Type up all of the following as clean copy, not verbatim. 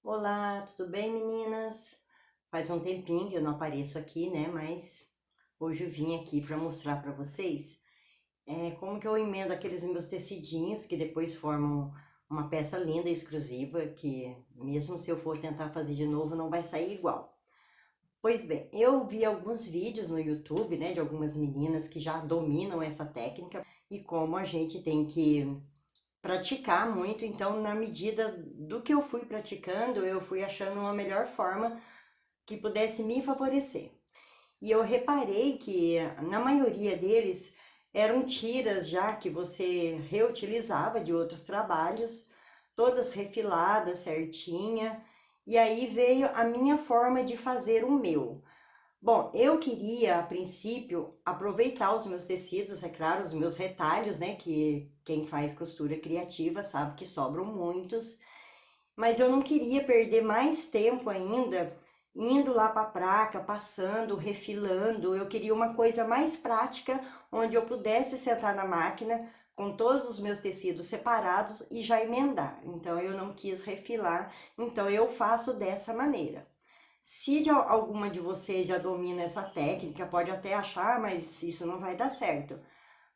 Olá, tudo bem, meninas? Faz um tempinho que eu não apareço aqui, né? Mas hoje eu vim aqui para mostrar para vocês como que eu emendo aqueles meus tecidinhos que depois formam uma peça linda e exclusiva que mesmo se eu for tentar fazer de novo não vai sair igual. Pois bem, eu vi alguns vídeos no YouTube, né, de algumas meninas que já dominam essa técnica e como a gente tem que praticar muito, então na medida do que eu fui praticando, eu fui achando uma melhor forma que pudesse me favorecer. E eu reparei que na maioria deles eram tiras já que você reutilizava de outros trabalhos, todas refiladas, certinha, e aí veio a minha forma de fazer o meu. Bom, eu queria, a princípio, aproveitar os meus tecidos, é claro, os meus retalhos, né? Que quem faz costura criativa sabe que sobram muitos, mas eu não queria perder mais tempo ainda indo lá para a praca, passando, refilando. Eu queria uma coisa mais prática, onde eu pudesse sentar na máquina com todos os meus tecidos separados e já emendar. Então eu não quis refilar, então eu faço dessa maneira. Se alguma de vocês já domina essa técnica, pode até achar, mas isso não vai dar certo,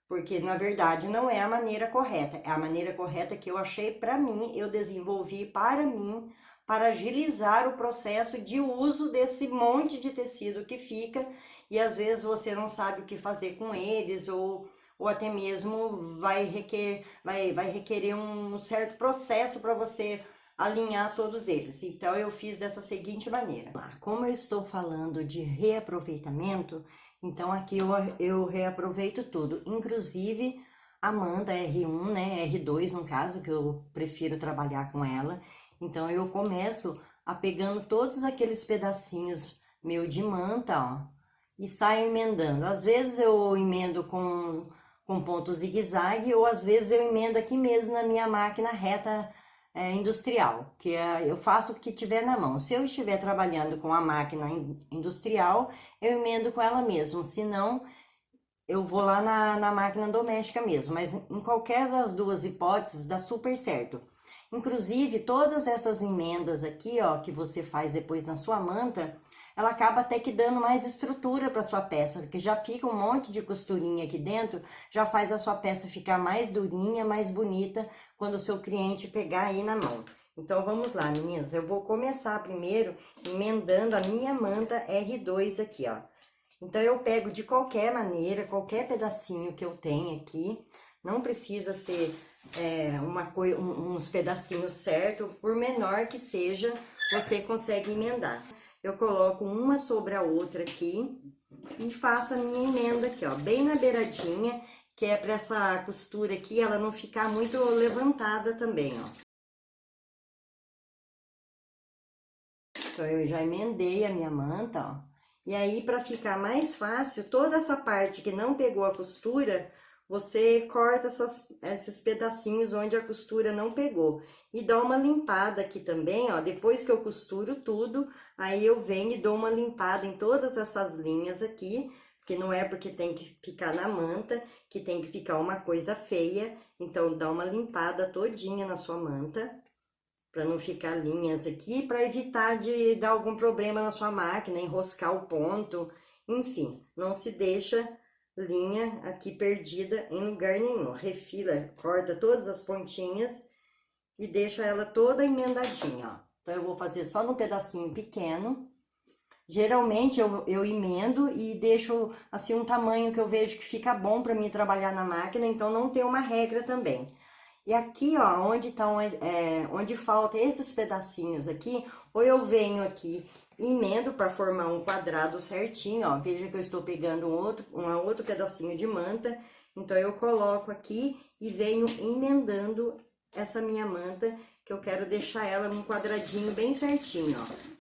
porque na verdade não é a maneira correta, é a maneira correta que eu achei para mim, eu desenvolvi para mim, para agilizar o processo de uso desse monte de tecido que fica e às vezes você não sabe o que fazer com eles ou até mesmo vai requerer um certo processo para você alinhar todos eles. Então eu fiz dessa seguinte maneira. Como eu estou falando de reaproveitamento, então aqui eu reaproveito tudo, inclusive a manta R1, né, R2 no caso, que eu prefiro trabalhar com ela. Então eu começo pegando todos aqueles pedacinhos meu de manta, ó, e saio emendando. Às vezes eu emendo com ponto zigue-zague ou às vezes eu emendo aqui mesmo na minha máquina reta industrial, que eu faço o que tiver na mão. Se eu estiver trabalhando com a máquina industrial, eu emendo com ela mesmo, senão eu vou lá na máquina doméstica mesmo, mas em qualquer das duas hipóteses dá super certo. Inclusive, todas essas emendas aqui, ó, que você faz depois na sua manta, ela acaba até que dando mais estrutura para sua peça, porque já fica um monte de costurinha aqui dentro, já faz a sua peça ficar mais durinha, mais bonita, quando o seu cliente pegar aí na mão. Então, vamos lá, meninas, eu vou começar primeiro emendando a minha manta R2 aqui, ó. Então, eu pego de qualquer maneira, qualquer pedacinho que eu tenho aqui, não precisa ser uns pedacinhos certos, por menor que seja, você consegue emendar. Eu coloco uma sobre a outra aqui e faço a minha emenda aqui, ó, bem na beiradinha, que é para essa costura aqui, ela não ficar muito levantada também, ó. Então, eu já emendei a minha manta, ó. E aí, para ficar mais fácil, toda essa parte que não pegou a costura, você corta esses pedacinhos onde a costura não pegou. E dá uma limpada aqui também, ó. Depois que eu costuro tudo, aí eu venho e dou uma limpada em todas essas linhas aqui, porque não é porque tem que ficar na manta, que tem que ficar uma coisa feia. Então, dá uma limpada todinha na sua manta para não ficar linhas aqui, para evitar de dar algum problema na sua máquina, enroscar o ponto, enfim, não se deixa linha aqui perdida em lugar nenhum. Refila, corta todas as pontinhas e deixa ela toda emendadinha, ó. Então, eu vou fazer só num pedacinho pequeno. Geralmente, eu emendo e deixo, assim, um tamanho que eu vejo que fica bom para mim trabalhar na máquina, então não tem uma regra também. E aqui, ó, onde falta esses pedacinhos aqui, ou eu venho aqui e emendo para formar um quadrado certinho, ó. Veja que eu estou pegando um outro pedacinho de manta, então eu coloco aqui e venho emendando essa minha manta, que eu quero deixar ela num quadradinho bem certinho, ó.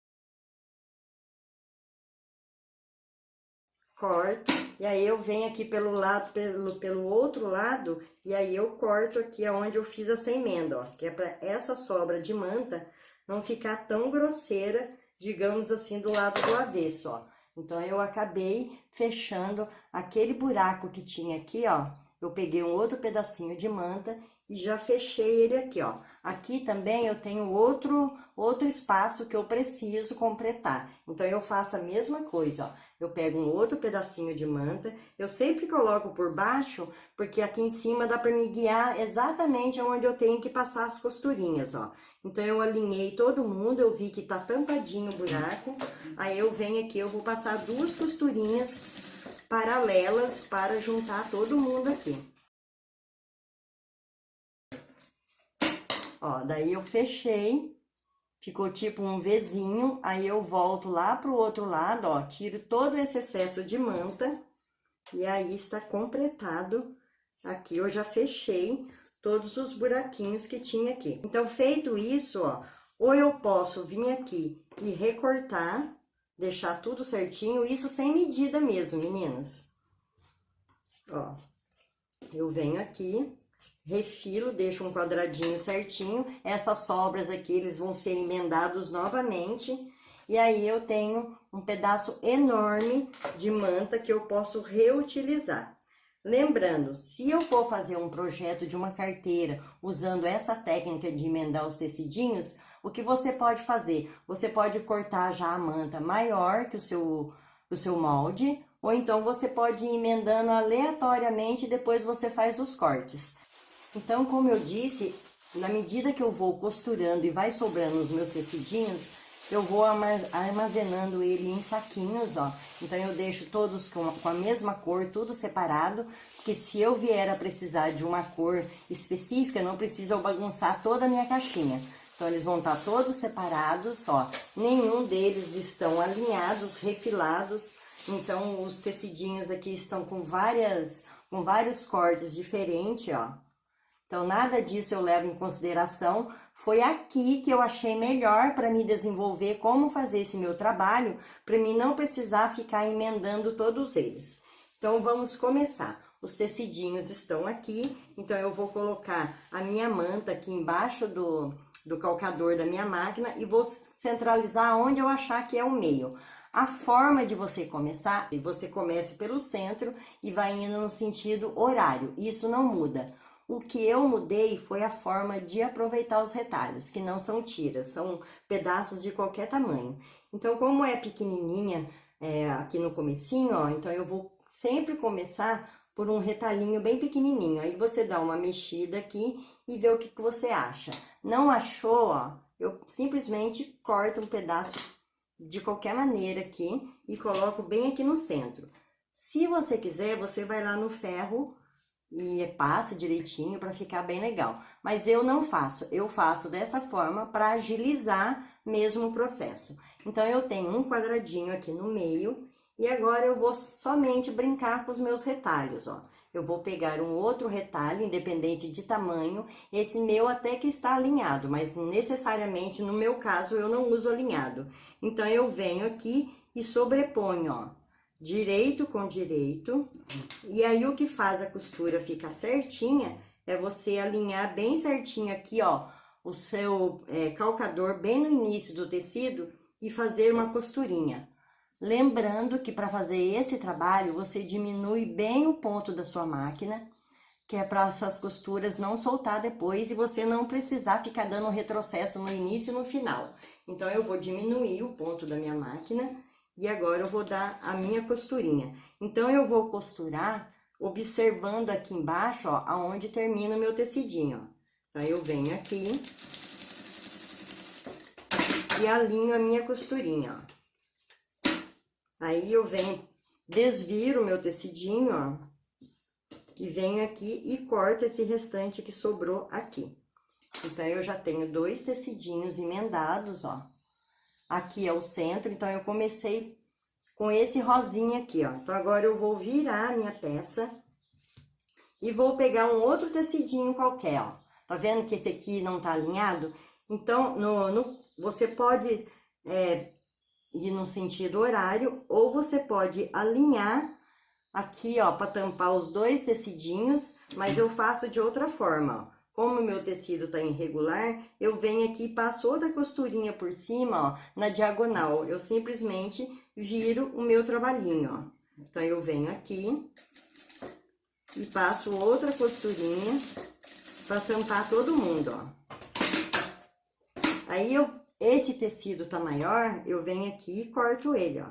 Corto, e aí eu venho aqui pelo lado, pelo outro lado, e aí eu corto aqui aonde eu fiz essa emenda, ó, que é para essa sobra de manta não ficar tão grosseira, digamos assim, do lado do avesso, ó. Então, eu acabei fechando aquele buraco que tinha aqui, ó, eu peguei um outro pedacinho de manta e já fechei ele aqui, ó. Aqui também eu tenho outro espaço que eu preciso completar. Então, eu faço a mesma coisa, ó. Eu pego um outro pedacinho de manta, eu sempre coloco por baixo, porque aqui em cima dá pra me guiar exatamente onde eu tenho que passar as costurinhas, ó. Então, eu alinhei todo mundo, eu vi que tá tampadinho o buraco, aí eu venho aqui, eu vou passar 2 costurinhas paralelas para juntar todo mundo aqui. Ó, daí eu fechei, ficou tipo um Vzinho, aí eu volto lá pro outro lado, ó, tiro todo esse excesso de manta, e aí está completado. Aqui eu já fechei todos os buraquinhos que tinha aqui. Então, feito isso, ó, ou eu posso vir aqui e recortar, deixar tudo certinho, isso sem medida mesmo, meninas. Ó, eu venho aqui, refilo, deixo um quadradinho certinho, essas sobras aqui, eles vão ser emendados novamente, e aí eu tenho um pedaço enorme de manta que eu posso reutilizar. Lembrando, se eu for fazer um projeto de uma carteira usando essa técnica de emendar os tecidinhos, o que você pode fazer? Você pode cortar já a manta maior que o seu molde, ou então você pode ir emendando aleatoriamente e depois você faz os cortes. Então, como eu disse, na medida que eu vou costurando e vai sobrando os meus tecidinhos, eu vou armazenando ele em saquinhos, ó. Então, eu deixo todos com a mesma cor, tudo separado, porque se eu vier a precisar de uma cor específica, não preciso eu bagunçar toda a minha caixinha. Então, eles vão estar todos separados, ó. Nenhum deles estão alinhados, refilados. Então, os tecidinhos aqui estão com vários cortes diferentes, ó. Então, nada disso eu levo em consideração. Foi aqui que eu achei melhor para me desenvolver como fazer esse meu trabalho, para mim não precisar ficar emendando todos eles. Então, vamos começar. Os tecidinhos estão aqui, então eu vou colocar a minha manta aqui embaixo do calcador da minha máquina e vou centralizar onde eu achar que é o meio. A forma de você começar, você comece pelo centro e vai indo no sentido horário, isso não muda. O que eu mudei foi a forma de aproveitar os retalhos, que não são tiras, são pedaços de qualquer tamanho. Então, como é pequenininha aqui no comecinho, ó, então eu vou sempre começar por um retalhinho bem pequenininho. Aí você dá uma mexida aqui e vê o que você acha. Não achou, ó, eu simplesmente corto um pedaço de qualquer maneira aqui e coloco bem aqui no centro. Se você quiser, você vai lá no ferro e passa direitinho para ficar bem legal. Mas eu não faço, eu faço dessa forma para agilizar mesmo o processo. Então, eu tenho um quadradinho aqui no meio e agora eu vou somente brincar com os meus retalhos, ó. Eu vou pegar um outro retalho, independente de tamanho, esse meu até que está alinhado, mas necessariamente no meu caso eu não uso alinhado. Então, eu venho aqui e sobreponho, ó. Direito com direito, e aí o que faz a costura ficar certinha é você alinhar bem certinho aqui, ó, o seu calcador bem no início do tecido e fazer uma costurinha. Lembrando que para fazer esse trabalho, você diminui bem o ponto da sua máquina, que é para essas costuras não soltar depois e você não precisar ficar dando retrocesso no início e no final. Então, eu vou diminuir o ponto da minha máquina. E agora eu vou dar a minha costurinha. Então, eu vou costurar observando aqui embaixo, ó, aonde termina o meu tecidinho, ó. Então, eu venho aqui e alinho a minha costurinha, ó. Aí, eu venho, desviro o meu tecidinho, ó, e venho aqui e corto esse restante que sobrou aqui. Então, eu já tenho 2 tecidinhos emendados, ó. Aqui é o centro, então eu comecei com esse rosinha aqui, ó. Então, agora eu vou virar a minha peça e vou pegar um outro tecidinho qualquer, ó. Tá vendo que esse aqui não tá alinhado? Então, você pode ir no sentido horário ou você pode alinhar aqui, ó, pra tampar os 2 tecidinhos, mas eu faço de outra forma, ó. Como o meu tecido tá irregular, eu venho aqui e passo outra costurinha por cima, ó, na diagonal. Eu simplesmente viro o meu trabalhinho, ó. Então, eu venho aqui e passo outra costurinha pra tampar todo mundo, ó. Aí, esse tecido tá maior, eu venho aqui e corto ele, ó.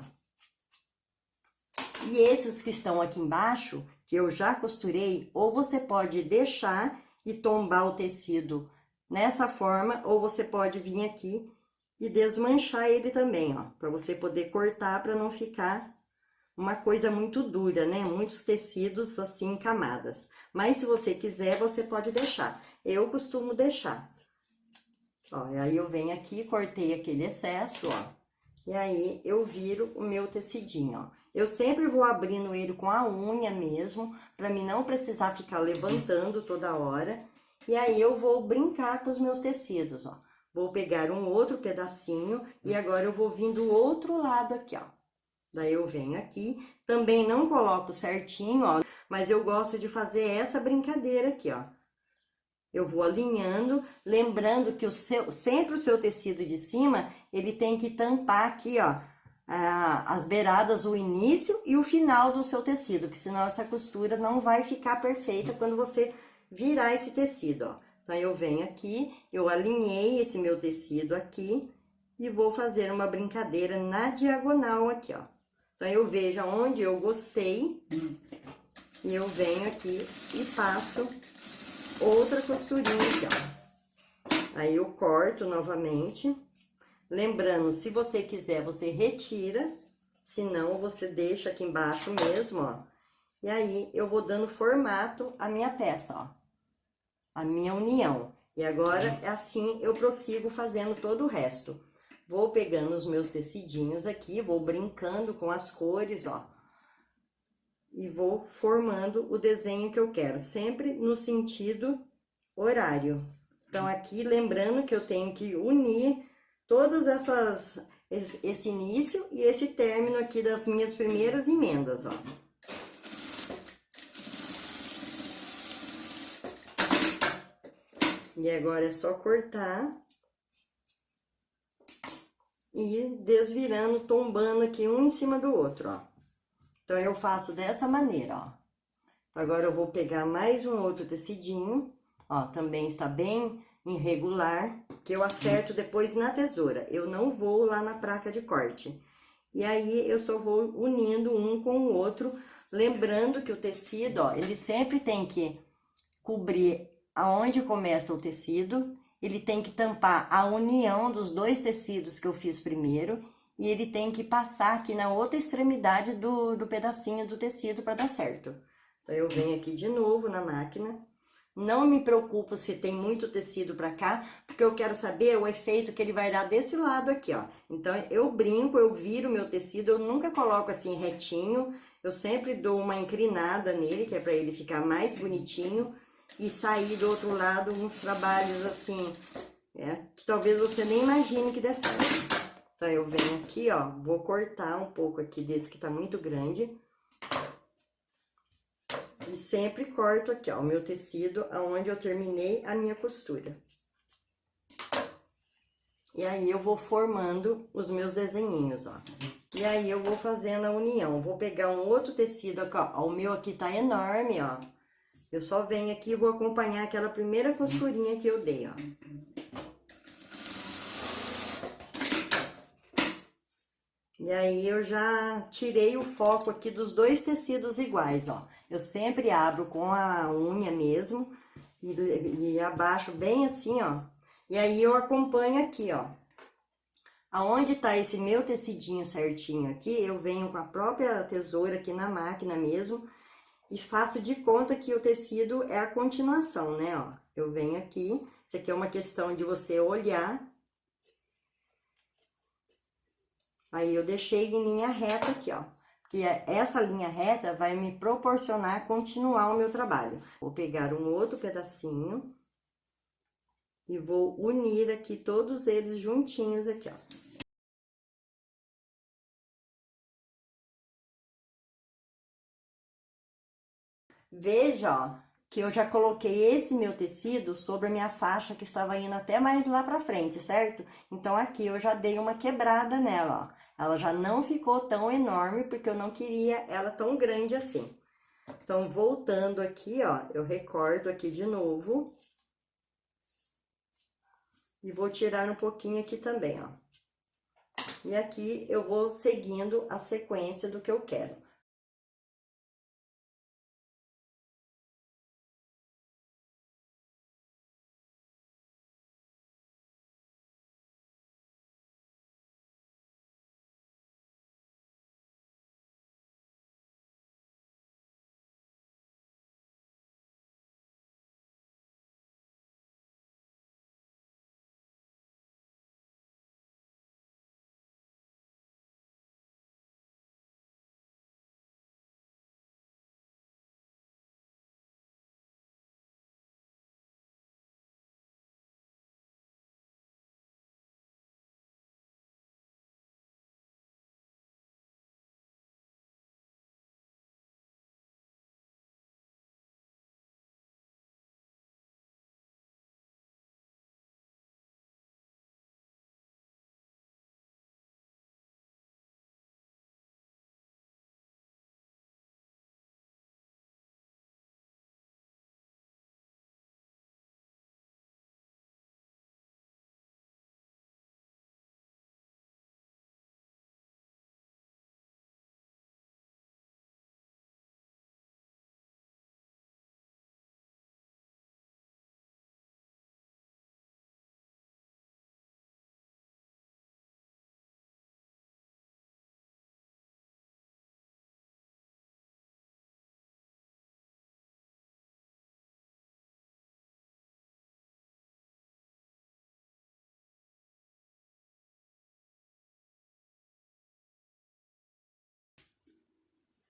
E esses que estão aqui embaixo, que eu já costurei, ou você pode deixar e tombar o tecido nessa forma, ou você pode vir aqui e desmanchar ele também, ó. Pra você poder cortar, pra não ficar uma coisa muito dura, né? Muitos tecidos assim em camadas. Mas se você quiser, você pode deixar. Eu costumo deixar. Ó, e aí eu venho aqui, cortei aquele excesso, ó. E aí eu viro o meu tecidinho, ó. Eu sempre vou abrindo ele com a unha mesmo, pra mim não precisar ficar levantando toda hora. E aí eu vou brincar com os meus tecidos, ó. Vou pegar um outro pedacinho e agora eu vou vir do outro lado aqui, ó. Daí eu venho aqui, também não coloco certinho, ó, mas eu gosto de fazer essa brincadeira aqui, ó. Eu vou alinhando, lembrando que sempre o seu tecido de cima, ele tem que tampar aqui, ó, as beiradas, o início e o final do seu tecido, que senão essa costura não vai ficar perfeita quando você virar esse tecido, ó. Então, eu venho aqui, eu alinhei esse meu tecido aqui e vou fazer uma brincadeira na diagonal aqui, ó. Então, eu vejo aonde eu gostei e eu venho aqui e passo outra costurinha aqui, ó. Aí, eu corto novamente. Lembrando, se você quiser, você retira. Se não, você deixa aqui embaixo mesmo, ó. E aí, eu vou dando formato à minha peça, ó. A minha união. E agora, assim, eu prossigo fazendo todo o resto. Vou pegando os meus tecidinhos aqui, vou brincando com as cores, ó. E vou formando o desenho que eu quero, sempre no sentido horário. Então, aqui, lembrando que eu tenho que unir todas esse início e esse término aqui das minhas primeiras emendas, ó. E agora é só cortar e desvirando, tombando aqui um em cima do outro, ó. Então, eu faço dessa maneira, ó. Agora, eu vou pegar mais um outro tecidinho, ó, também está bem irregular, que eu acerto depois na tesoura. Eu não vou lá na placa de corte. E aí, eu só vou unindo um com o outro, lembrando que o tecido, ó, ele sempre tem que cobrir aonde começa o tecido, ele tem que tampar a união dos dois tecidos que eu fiz primeiro, e ele tem que passar aqui na outra extremidade do pedacinho do tecido para dar certo. Então, eu venho aqui de novo na máquina. Não me preocupo se tem muito tecido pra cá, porque eu quero saber o efeito que ele vai dar desse lado aqui, ó. Então, eu brinco, eu viro meu tecido, eu nunca coloco assim retinho, eu sempre dou uma inclinada nele, que é pra ele ficar mais bonitinho, e sair do outro lado uns trabalhos assim, que talvez você nem imagine que dê certo. Então, eu venho aqui, ó, vou cortar um pouco aqui desse que tá muito grande. E sempre corto aqui, ó, o meu tecido, aonde eu terminei a minha costura. E aí, eu vou formando os meus desenhinhos, ó. E aí, eu vou fazendo a união. Vou pegar um outro tecido aqui, ó. O meu aqui tá enorme, ó. Eu só venho aqui e vou acompanhar aquela primeira costurinha que eu dei, ó. E aí, eu já tirei o foco aqui dos dois tecidos iguais, ó. Eu sempre abro com a unha mesmo e abaixo bem assim, ó. E aí, eu acompanho aqui, ó. Aonde tá esse meu tecidinho certinho aqui, eu venho com a própria tesoura aqui na máquina mesmo e faço de conta que o tecido é a continuação, né, ó. Eu venho aqui, isso aqui é uma questão de você olhar. Aí, eu deixei em linha reta aqui, ó. Porque essa linha reta vai me proporcionar continuar o meu trabalho. Vou pegar um outro pedacinho e vou unir aqui todos eles juntinhos aqui, ó. Veja, ó, que eu já coloquei esse meu tecido sobre a minha faixa que estava indo até mais lá pra frente, certo? Então, aqui eu já dei uma quebrada nela, ó. Ela já não ficou tão enorme, porque eu não queria ela tão grande assim. Então, voltando aqui, ó, eu recorto aqui de novo. E vou tirar um pouquinho aqui também, ó. E aqui eu vou seguindo a sequência do que eu quero.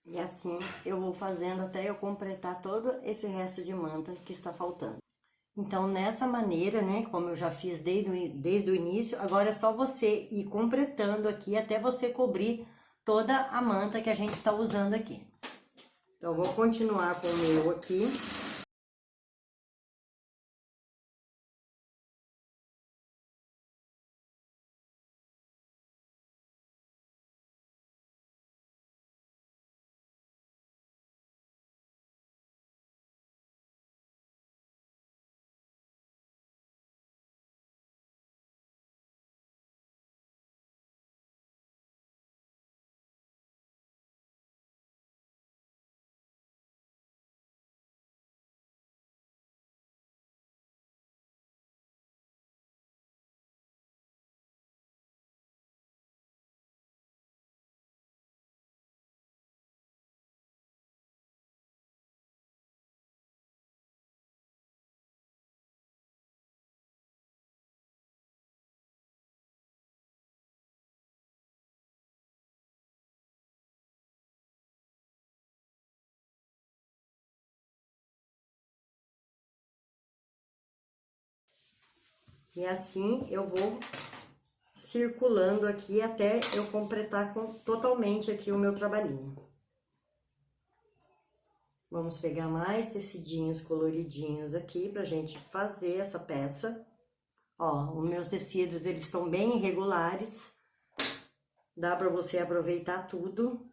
E assim eu vou fazendo até eu completar todo esse resto de manta que está faltando. Então, nessa maneira, né, como eu já fiz desde o início, agora é só você ir completando aqui até você cobrir toda a manta que a gente está usando aqui. Então, eu vou continuar com o meu aqui. E assim eu vou circulando aqui até eu completar totalmente aqui o meu trabalhinho. Vamos pegar mais tecidinhos coloridinhos aqui pra gente fazer essa peça. Ó, os meus tecidos, eles estão bem irregulares. Dá pra você aproveitar tudo.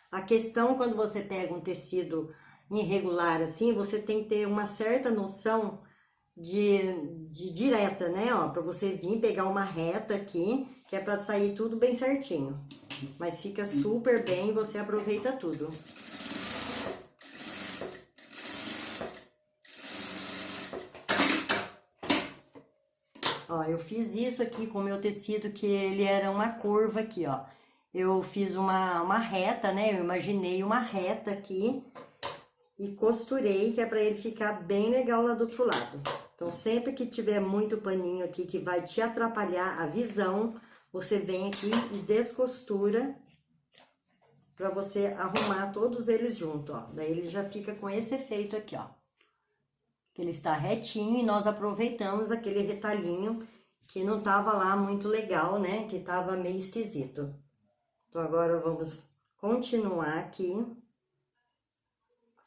A questão, quando você pega um tecido irregular assim, você tem que ter uma certa noção de direta, né? Ó, pra você vir pegar uma reta aqui, que é pra sair tudo bem certinho. Mas fica super bem, você aproveita tudo. Ó, eu fiz isso aqui com o meu tecido, que ele era uma curva aqui, ó. Eu fiz uma reta, né? Eu imaginei uma reta aqui e costurei, que é pra ele ficar bem legal lá do outro lado. Então, sempre que tiver muito paninho aqui que vai te atrapalhar a visão, você vem aqui e descostura pra você arrumar todos eles junto, ó. Daí ele já fica com esse efeito aqui, ó. Que ele está retinho e nós aproveitamos aquele retalhinho que não tava lá muito legal, né? Que tava meio esquisito. Então, agora vamos continuar aqui.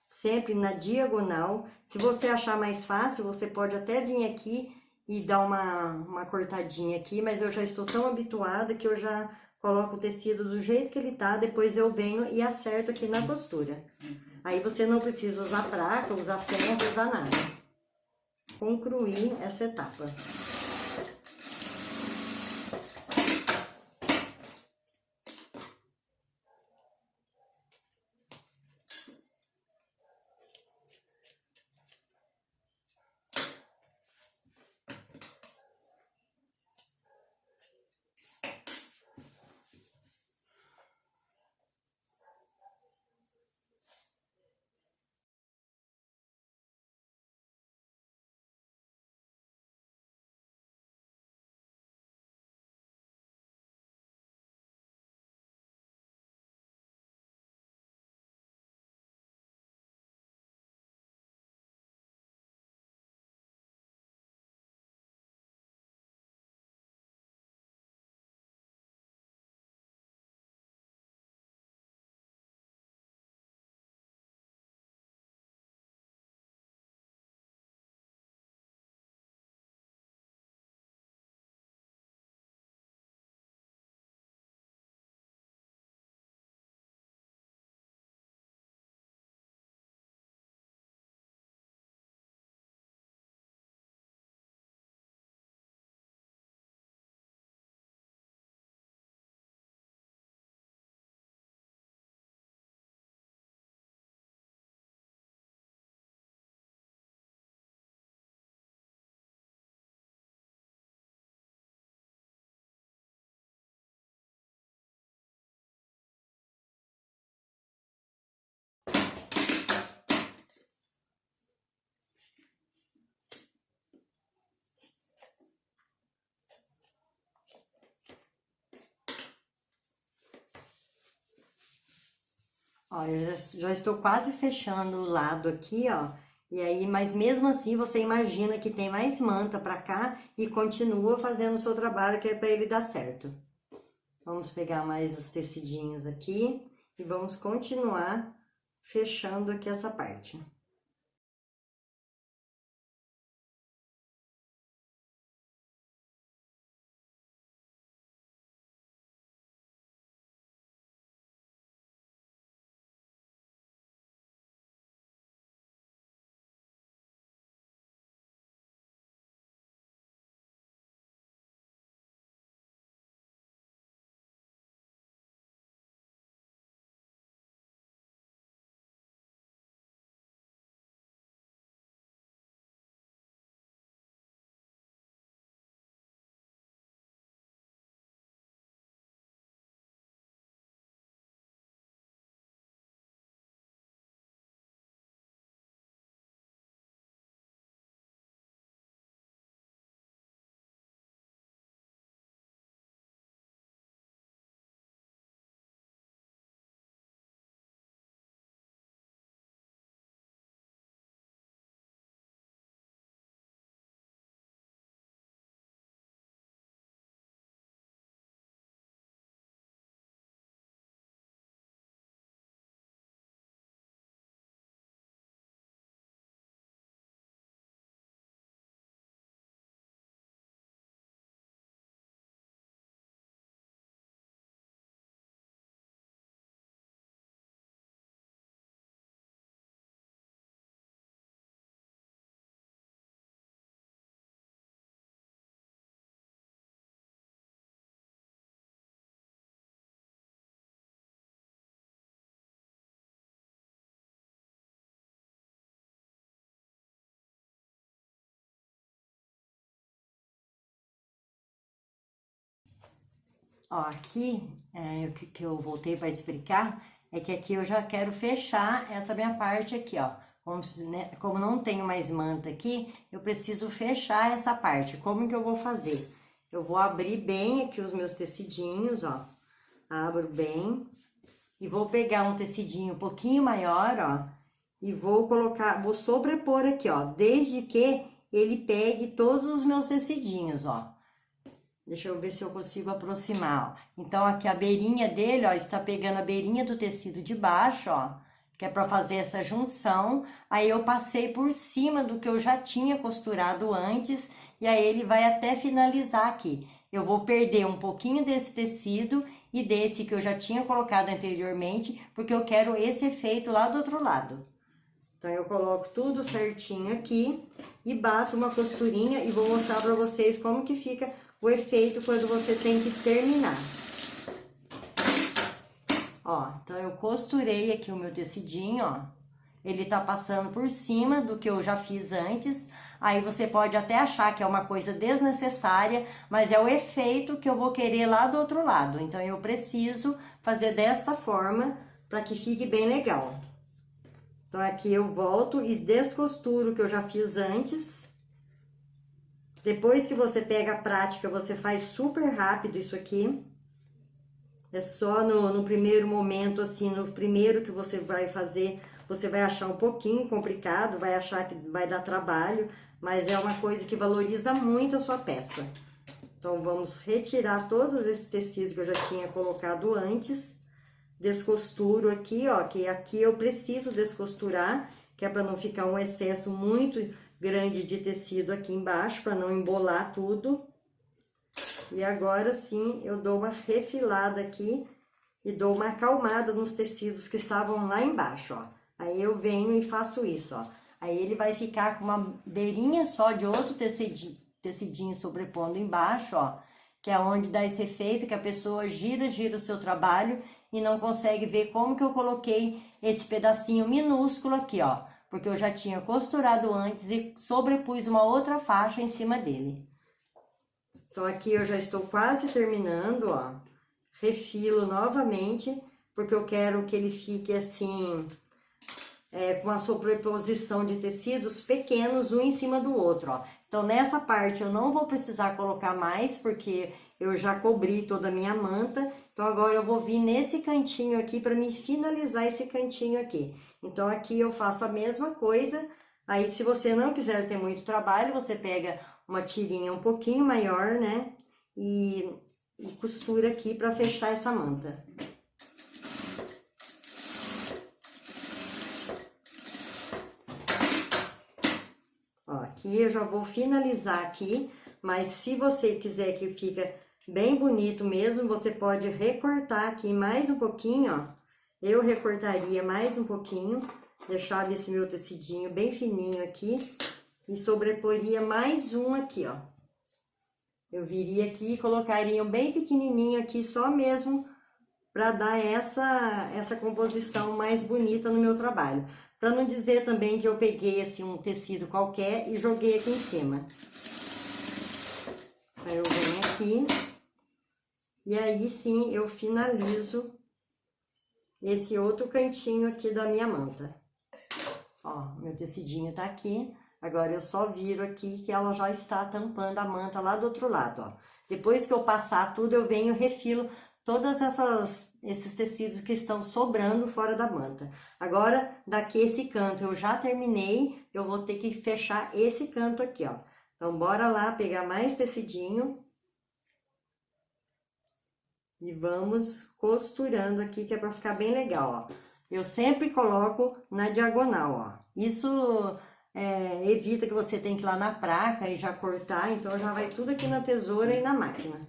Sempre na diagonal. Se você achar mais fácil, você pode até vir aqui e dar uma cortadinha aqui, mas eu já estou tão habituada que eu já coloco o tecido do jeito que ele tá, depois eu venho e acerto aqui na costura. Aí você não precisa usar praca, usar ferro, usar nada. Concluir essa etapa. Ó, eu já estou quase fechando o lado aqui, ó. E aí, mas mesmo assim, você imagina que tem mais manta pra cá e continua fazendo o seu trabalho, que é pra ele dar certo. Vamos pegar mais os tecidinhos aqui e vamos continuar fechando aqui essa parte. Ó, aqui, o que eu voltei para explicar é que aqui eu já quero fechar essa minha parte aqui, ó. Como não tenho mais manta aqui, eu preciso fechar essa parte. Como que eu vou fazer? Eu vou abrir bem aqui os meus tecidinhos, ó. Abro bem e vou pegar um tecidinho um pouquinho maior, ó. E vou colocar, vou sobrepor aqui, ó. Desde que ele pegue todos os meus tecidinhos, ó. Deixa eu ver se eu consigo aproximar, ó. Então, aqui a beirinha dele, ó, está pegando a beirinha do tecido de baixo, ó, que é para fazer essa junção. Aí, eu passei por cima do que eu já tinha costurado antes, e aí ele vai até finalizar aqui. Eu vou perder um pouquinho desse tecido e desse que eu já tinha colocado anteriormente, porque eu quero esse efeito lá do outro lado. Então, eu coloco tudo certinho aqui e bato uma costurinha e vou mostrar pra vocês como que fica o efeito quando você tem que terminar. Ó, então eu costurei aqui o meu tecidinho, ó. Ele tá passando por cima do que eu já fiz antes. Aí você pode até achar que é uma coisa desnecessária, mas é o efeito que eu vou querer lá do outro lado. Então eu preciso fazer desta forma para que fique bem legal. Então aqui eu volto e descosturo o que eu já fiz antes. Depois que você pega a prática, você faz super rápido isso aqui. É só no primeiro momento, assim, no primeiro que você vai fazer, você vai achar um pouquinho complicado, vai achar que vai dar trabalho, mas é uma coisa que valoriza muito a sua peça. Então, vamos retirar todos esses tecidos que eu já tinha colocado antes. Descosturo aqui, ó, que aqui eu preciso descosturar, que é para não ficar um excesso muito grande de tecido aqui embaixo, para não embolar tudo. E agora sim, eu dou uma refilada aqui e dou uma acalmada nos tecidos que estavam lá embaixo, ó. Aí eu venho e faço isso, ó. Aí ele vai ficar com uma beirinha só de outro tecidinho sobrepondo embaixo, ó. Que é onde dá esse efeito que a pessoa gira o seu trabalho e não consegue ver como que eu coloquei esse pedacinho minúsculo aqui, ó. Porque eu já tinha costurado antes e sobrepus uma outra faixa em cima dele. Então, aqui eu já estou quase terminando, ó. Refilo novamente, porque eu quero que ele fique assim, com a sobreposição de tecidos pequenos, um em cima do outro, ó. Então, nessa parte eu não vou precisar colocar mais, porque eu já cobri toda a minha manta. Então, agora eu vou vir nesse cantinho aqui para me finalizar esse cantinho aqui. Então, aqui eu faço a mesma coisa. Aí, se você não quiser ter muito trabalho, você pega uma tirinha um pouquinho maior, né? E costura aqui para fechar essa manta. Ó, aqui eu já vou finalizar aqui, mas se você quiser que fica bem bonito mesmo, você pode recortar aqui mais um pouquinho, ó. Eu recortaria mais um pouquinho, deixava esse meu tecidinho bem fininho aqui e sobreporia mais um aqui, ó. Eu viria aqui e colocaria um bem pequenininho aqui, só mesmo para dar essa composição mais bonita no meu trabalho. Para não dizer também que eu peguei assim um tecido qualquer e joguei aqui em cima. Aí eu venho aqui e aí sim eu finalizo esse outro cantinho aqui da minha manta. Ó, meu tecidinho tá aqui. Agora eu só viro aqui que ela já está tampando a manta lá do outro lado, ó. Depois que eu passar tudo, eu venho e refilo todas esses tecidos que estão sobrando fora da manta. Agora, daqui esse canto eu já terminei, eu vou ter que fechar esse canto aqui, ó. Então, bora lá pegar mais tecidinho. E vamos costurando aqui, que é pra ficar bem legal, ó. Eu sempre coloco na diagonal, ó. Isso evita que você tenha que ir lá na praca e já cortar, então já vai tudo aqui na tesoura e na máquina.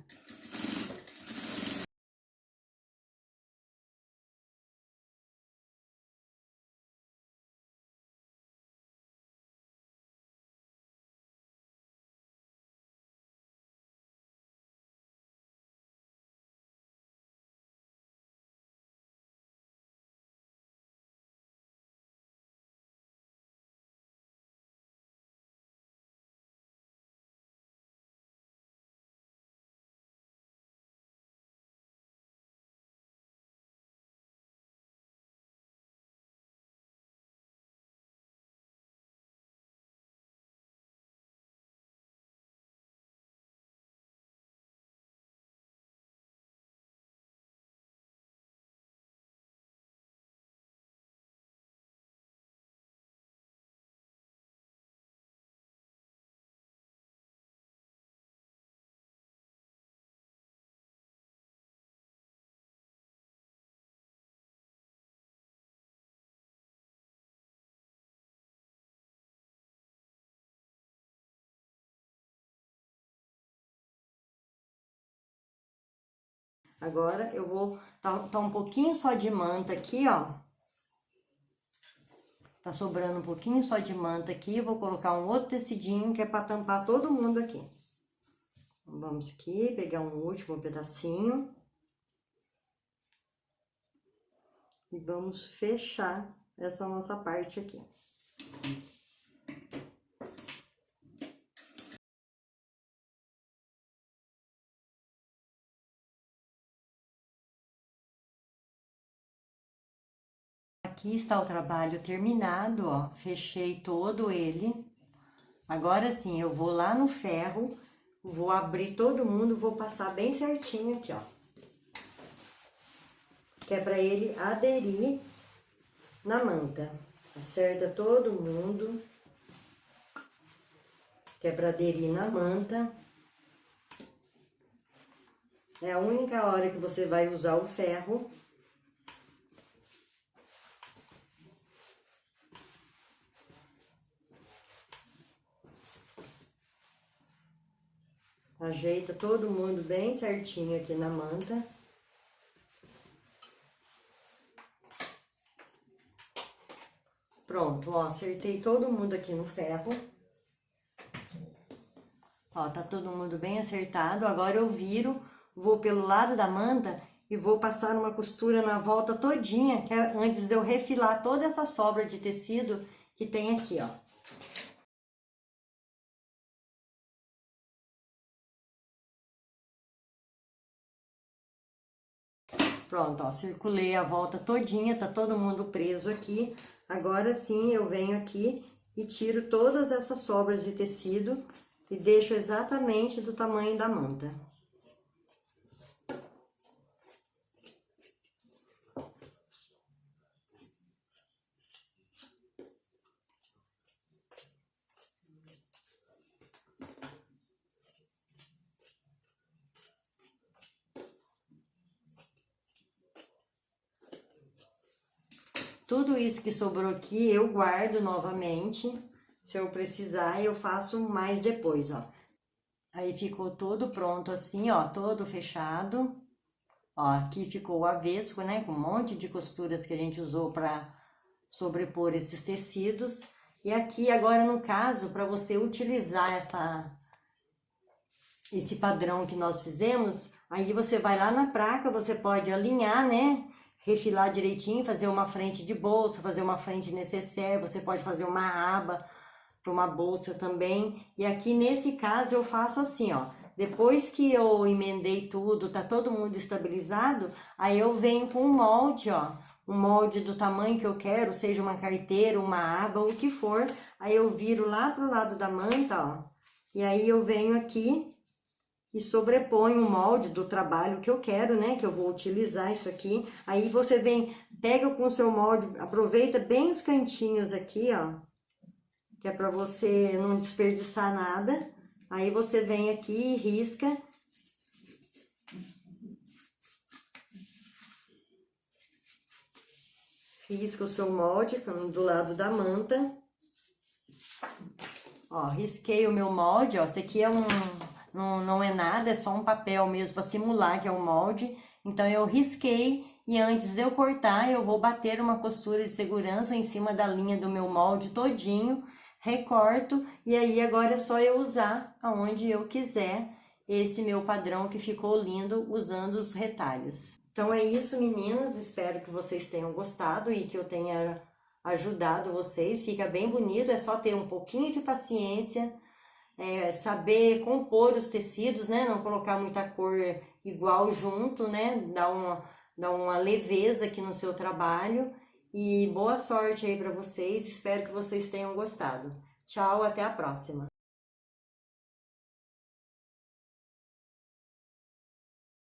Agora eu vou tá um pouquinho só de manta aqui, ó. Tá sobrando um pouquinho só de manta aqui, eu vou colocar um outro tecidinho que é para tampar todo mundo aqui. Então, vamos aqui, pegar um último pedacinho. E vamos fechar essa nossa parte aqui. Aqui está o trabalho terminado, ó, fechei todo ele. Agora sim, eu vou lá no ferro, vou abrir todo mundo, vou passar bem certinho aqui, ó. Que é pra ele aderir na manta. Acerta todo mundo. Que é pra aderir na manta. É a única hora que você vai usar o ferro. Ajeita todo mundo bem certinho aqui na manta. Pronto, ó, acertei todo mundo aqui no ferro. Ó, tá todo mundo bem acertado. Agora eu viro, vou pelo lado da manta e vou passar uma costura na volta todinha, que é antes de eu refilar toda essa sobra de tecido que tem aqui, ó. Pronto, ó, circulei a volta todinha, tá todo mundo preso aqui. Agora sim, eu venho aqui e tiro todas essas sobras de tecido e deixo exatamente do tamanho da manta. Tudo isso que sobrou aqui, eu guardo novamente. Se eu precisar, eu faço mais depois, ó. Aí ficou tudo pronto assim, ó, todo fechado. Ó, aqui ficou o avesso, né, com um monte de costuras que a gente usou para sobrepor esses tecidos. E aqui, agora, no caso, para você utilizar esse padrão que nós fizemos, aí você vai lá na placa, você pode alinhar, né, refilar direitinho, fazer uma frente de bolsa, fazer uma frente necessaire, você pode fazer uma aba para uma bolsa também. E aqui nesse caso eu faço assim, ó, depois que eu emendei tudo, tá todo mundo estabilizado, aí eu venho com um molde, ó, um molde do tamanho que eu quero, seja uma carteira, uma aba, o que for. Aí eu viro lá pro lado da manta, ó, e aí eu venho aqui e sobreponho o molde do trabalho que eu quero, né, que eu vou utilizar isso aqui. Aí você vem, pega com o seu molde, aproveita bem os cantinhos aqui, ó, que é para você não desperdiçar nada. Aí você vem aqui e risca. Risca o seu molde do lado da manta. Ó, risquei o meu molde, ó, esse aqui é não é nada, é só um papel mesmo para simular que é um molde. Então eu risquei e antes de eu cortar, eu vou bater uma costura de segurança em cima da linha do meu molde todinho, recorto e aí agora é só eu usar aonde eu quiser esse meu padrão que ficou lindo usando os retalhos. Então é isso, meninas, espero que vocês tenham gostado e que eu tenha ajudado vocês. Fica bem bonito, é só ter um pouquinho de paciência, saber compor os tecidos, né? Não colocar muita cor igual junto, né? Dar uma leveza aqui no seu trabalho. E boa sorte aí para vocês, espero que vocês tenham gostado. Tchau, até a próxima!